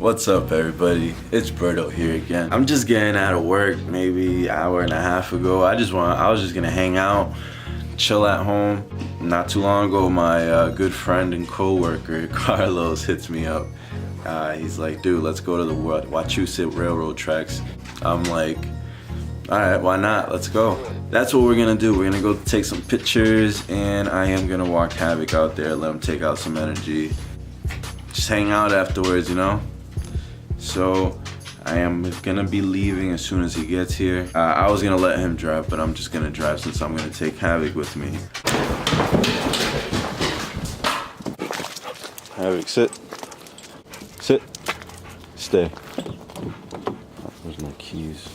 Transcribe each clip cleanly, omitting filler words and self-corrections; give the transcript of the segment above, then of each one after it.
What's up, everybody? It's Berto here again. I'm just getting out of work maybe an hour and a half ago. I was just gonna hang out, chill at home. Not too long ago, my good friend and co-worker Carlos hits me up. He's like, dude, let's go to the Wachusett Railroad tracks. I'm like, all right, why not? Let's go. That's what we're gonna do. We're gonna go take some pictures, and I am gonna walk Havik out there, let him take out some energy. Just hang out afterwards, you know? So I am gonna be leaving as soon as he gets here. I was gonna let him drive, but I'm just gonna drive since I'm gonna take Havik with me. Havik, sit. Sit. Stay. Where's my keys?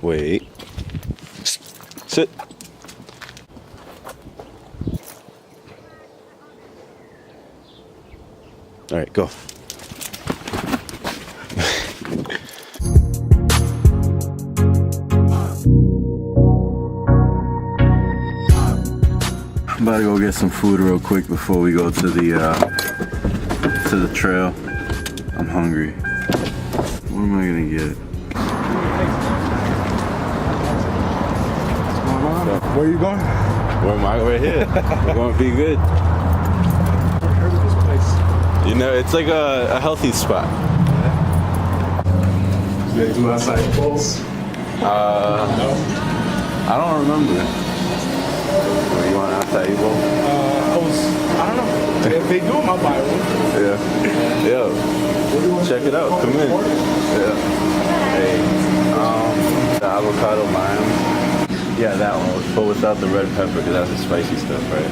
Wait. Sit. All right, go. I'm about to go get some food real quick before we go to the trail. I'm hungry. What am I gonna get? Where are you going? Where am I? Right here. We're going to be good. I've heard of this place. You know, it's like a healthy spot. Do they do outside bowls? No. I don't remember. What, you want outside bowl? I don't know. If they do them, I'll buy one. Yeah. Yeah. Check it out. Come in. Yeah. Hey. The avocado lime. Yeah, that one, but without the red pepper, because that's the spicy stuff, right?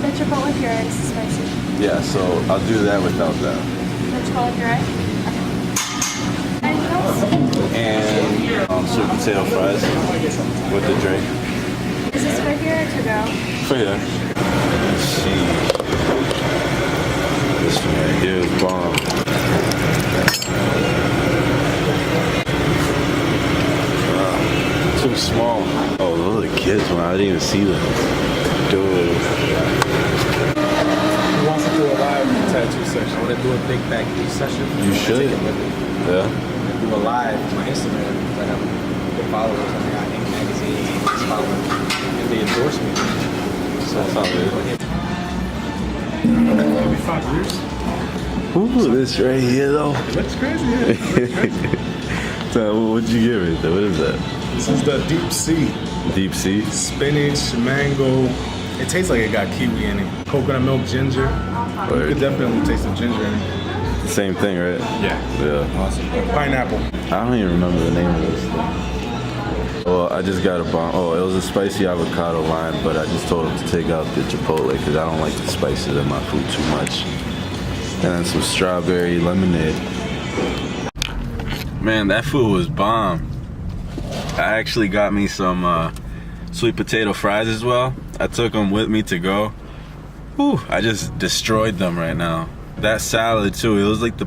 The chipotle puree is spicy. Yeah, so I'll do that without that. The chipotle puree? Okay. Anything else? And sweet potato fries with the drink. Is this for here or to go? For here. Let's see. This one right here is bomb. Too small. Oh, those are the kids one. I didn't even see them. Dude. He wants to do a live tattoo session. I want to do a big tattoo session. You should. Yeah. Do a live on my Instagram. I have good followers. I got Ink Magazine, followers, and they endorse me. So That's not good. Maybe 5 years. Ooh, this right here though. It looks crazy. Yeah. It looks crazy. So, what'd you give it? What is that? This is the deep sea. Deep sea? Spinach, mango. It tastes like it got kiwi in it. Coconut milk, ginger. You could definitely taste the ginger in it. Same thing, right? Yeah. Yeah. Awesome. Pineapple. I don't even remember the name of this thing. Well, I just got a bomb. Oh, it was a spicy avocado lime, but I just told him to take out the chipotle because I don't like the spices in my food too much. And then some strawberry lemonade. Man, that food was bomb. I actually got me some sweet potato fries as well. I took them with me to go. Whew, I just destroyed them right now. That salad too, it was like the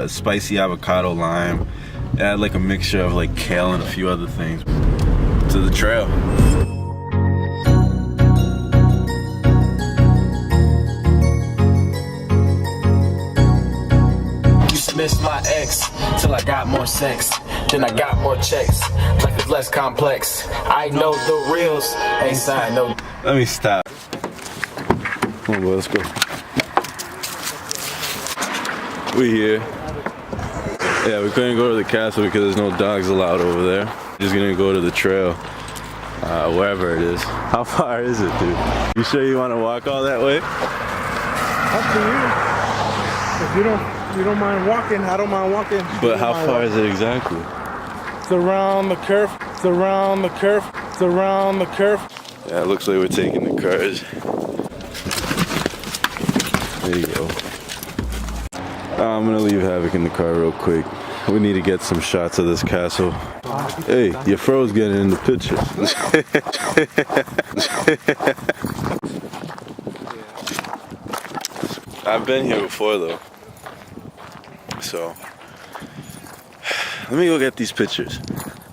spicy avocado lime. It had like a mixture of like kale and a few other things. To the trail. Used to miss my ex till I got more sex. Then I got more checks. Life is less complex. I know the reals. Ain't signed no. Let me stop. Come on, boy, let's go. We here. Yeah, we couldn't go to the castle because there's no dogs allowed over there. Just gonna go to the trail, wherever it is. How far is it, dude? You sure you want to walk all that way? Up to you. If you don't mind walking, I don't mind walking. But how far is it exactly? It's around the curve. It's around the curve. It's around the curve. Yeah, it looks like we're taking the cars. There you go. I'm gonna leave Havik in the car real quick. We need to get some shots of this castle. Hey, your fro's getting in the picture. I've been here before though. So, let me go get these pictures.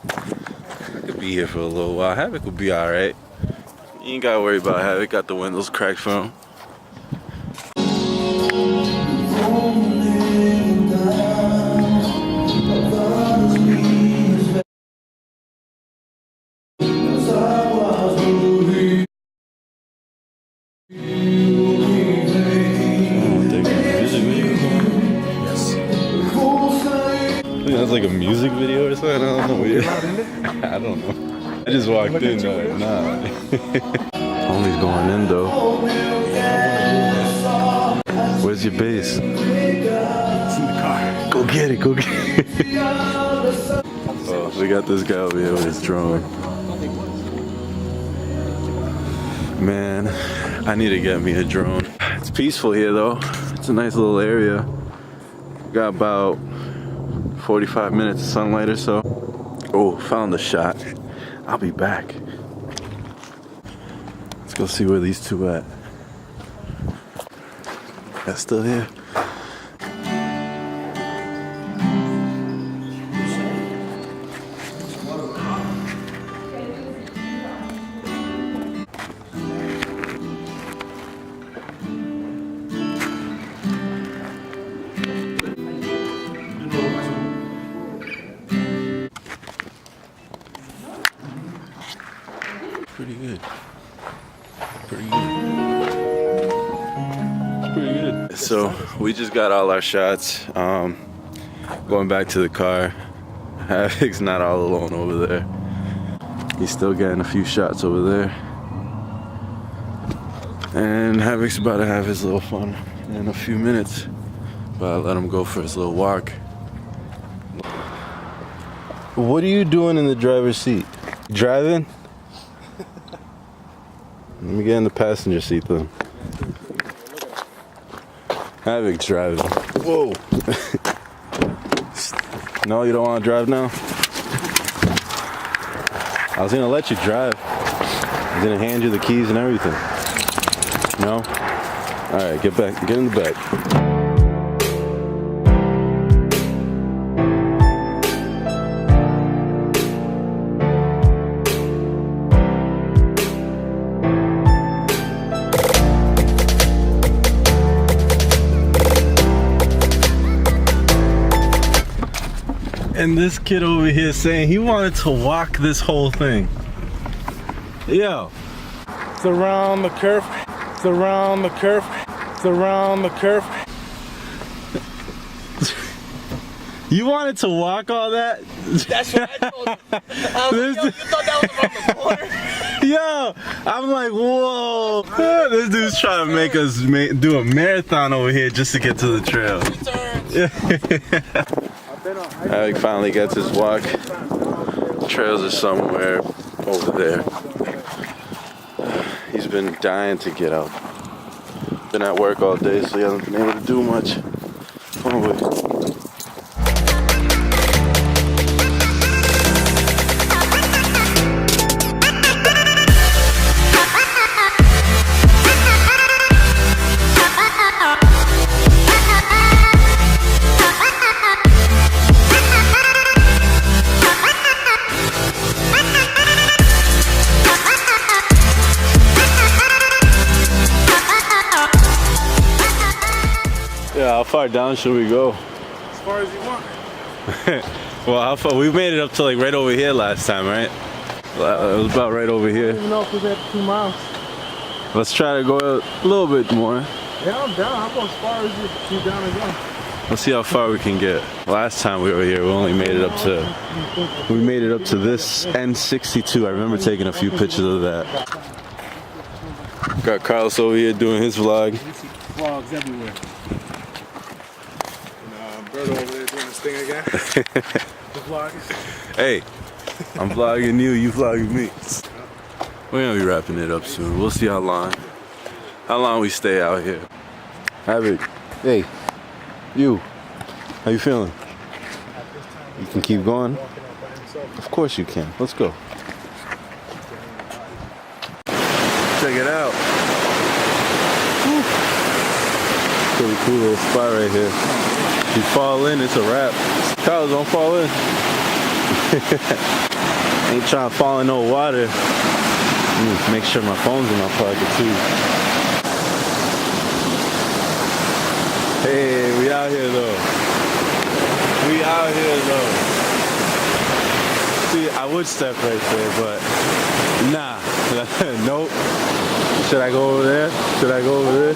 I could be here for a little while. Havik will be alright. You ain't gotta worry about Havik. Got the windows cracked for him. like a music video or something. I don't know. I don't know. I just walked in. Nah. Homie's going in though. Where's your bass? It's in the car. Go get it. Go get it. Oh, we got this guy over here with his drone. Man, I need to get me a drone. It's peaceful here though. It's a nice little area. Got about 45 minutes of sunlight or so. Oh, found the shot. I'll be back. Let's go see where these two at. That's still here. Pretty good. Pretty good. Pretty good. So we just got all our shots. Going back to the car. Havik's not all alone over there. He's still getting a few shots over there. And Havik's about to have his little fun in a few minutes. But I let him go for his little walk. What are you doing in the driver's seat? Driving? Let me get in the passenger seat then. Havik's driving. Whoa. No, you don't want to drive now? I was gonna let you drive. I was gonna hand you the keys and everything. No? Alright, get back. Get in the back. And this kid over here saying he wanted to walk this whole thing. Yo. It's around the curve. It's around the curve. It's around the curve. You wanted to walk all that? That's what I told him. I was like, yo, you thought that was around the corner? Yo, I'm like, whoa. This dude's trying to make us do a marathon over here just to get to the trail. Havik finally gets his walk. Trails are somewhere over there. He's been dying to get out. Been at work all day, so he hasn't been able to do much. Oh, wait. Yeah, how far down should we go? As far as you want. Well, how far? We made it up to like right over here last time, right? It was about right over I here. don't even know if we're at 2 miles. Let's try to go a little bit more. Yeah, I'm down. I'll go as far as you down and go. Let's see how far we can get. Last time we were here, we only made it up to this N62. I remember taking a few pictures of that. Got Carlos over here doing his vlog. You see vlogs everywhere. And Birdo over there doing his thing again. The vlog. Hey, I'm vlogging you vlogging me. We're gonna be wrapping it up soon. We'll see how long we stay out here. Havik, hey, you, how you feeling? You can keep going? Of course you can. Let's go. Check it out. Woo. Pretty cool little spot right here. If you fall in, it's a wrap. Carlos, don't fall in. Ain't trying to fall in no water. Make sure my phone's in my pocket too. Hey, we out here though. We out here though. See, I would step right there, but nah. Nope. Should I go over there? Should I go over there?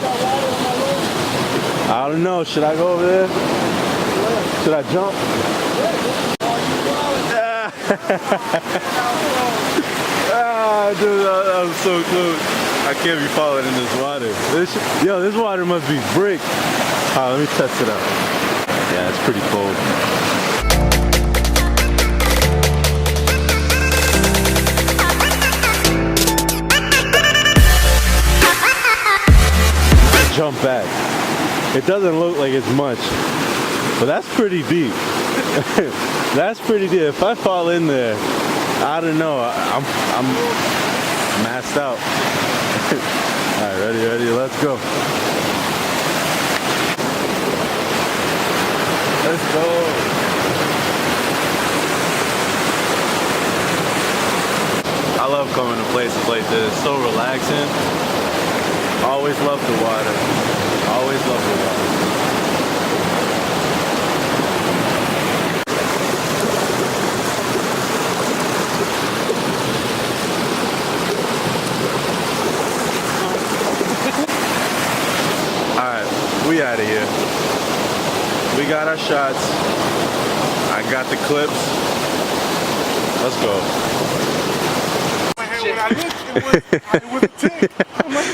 I don't know. Should I go over there? Should I jump? Ah, dude, that was so close. I can't be falling in this water. This water must be brick. Let me test it out. Yeah, it's pretty cold. I jump back. It doesn't look like it's much, but that's pretty deep. That's pretty deep. If I fall in there, I don't know. I'm maxed out. All right, ready, let's go. Let's go. I love coming to places like this. It's so relaxing. Always love the water. Always love the water. We out of here. We got our shots. I got the clips. Let's go.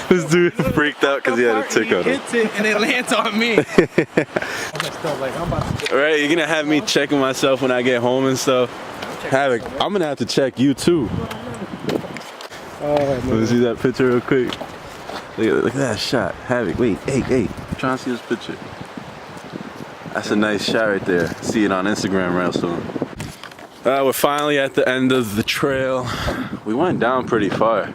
This dude freaked out because he had a tick on him. Hits it and it lands on me. Alright, you're gonna have me checking myself when I get home and stuff. Havik, I'm gonna have to check you too. Let me see that picture real quick. Look at that shot. Havik, wait, hey. I'm trying to see this picture. That's a nice shot right there. See it on Instagram real soon. We're finally at the end of the trail. We went down pretty far.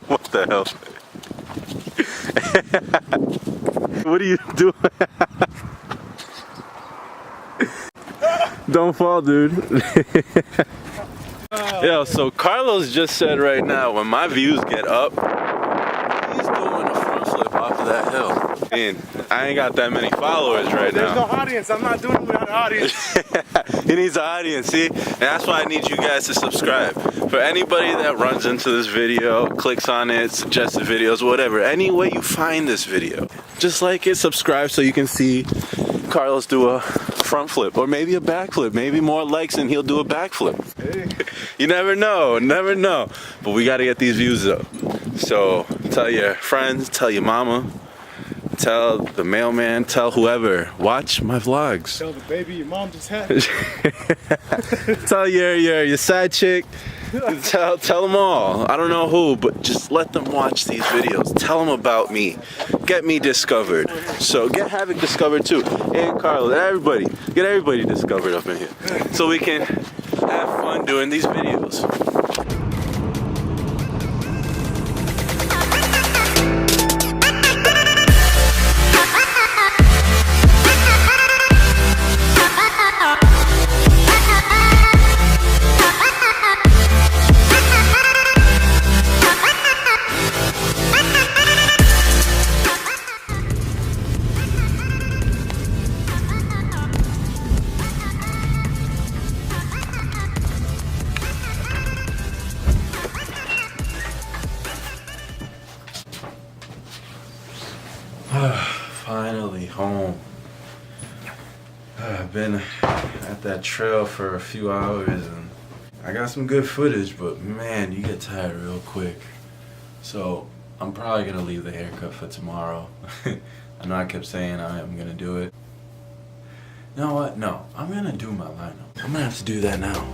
What the hell? What are you doing? Don't fall, dude. Yo, so Carlos just said right now, when my views get up, he's doing a front flip off of that hill. And I ain't got that many followers right now. There's no audience. I'm not doing it without an audience. He needs an audience, see? And that's why I need you guys to subscribe. For anybody that runs into this video, clicks on it, suggested videos, whatever, any way you find this video, just like it, subscribe so you can see Carlos do a front flip or maybe a back flip. Maybe more likes and he'll do a back flip. You never know, But we gotta get these views up. So tell your friends, tell your mama, tell the mailman, tell whoever. Watch my vlogs. Tell the baby your mom just had. Tell your side chick. Tell them all. I don't know who, but just let them watch these videos. Tell them about me. Get me discovered. So get Havik discovered too. And Carlos, everybody. Get everybody discovered up in here. So we can have fun doing these videos. Finally home. I've been at that trail for a few hours and I got some good footage, but man, you get tired real quick. So I'm probably gonna leave the haircut for tomorrow. I know I kept saying I'm gonna do it. You know what? No, I'm gonna do my lineup. I'm gonna have to do that now.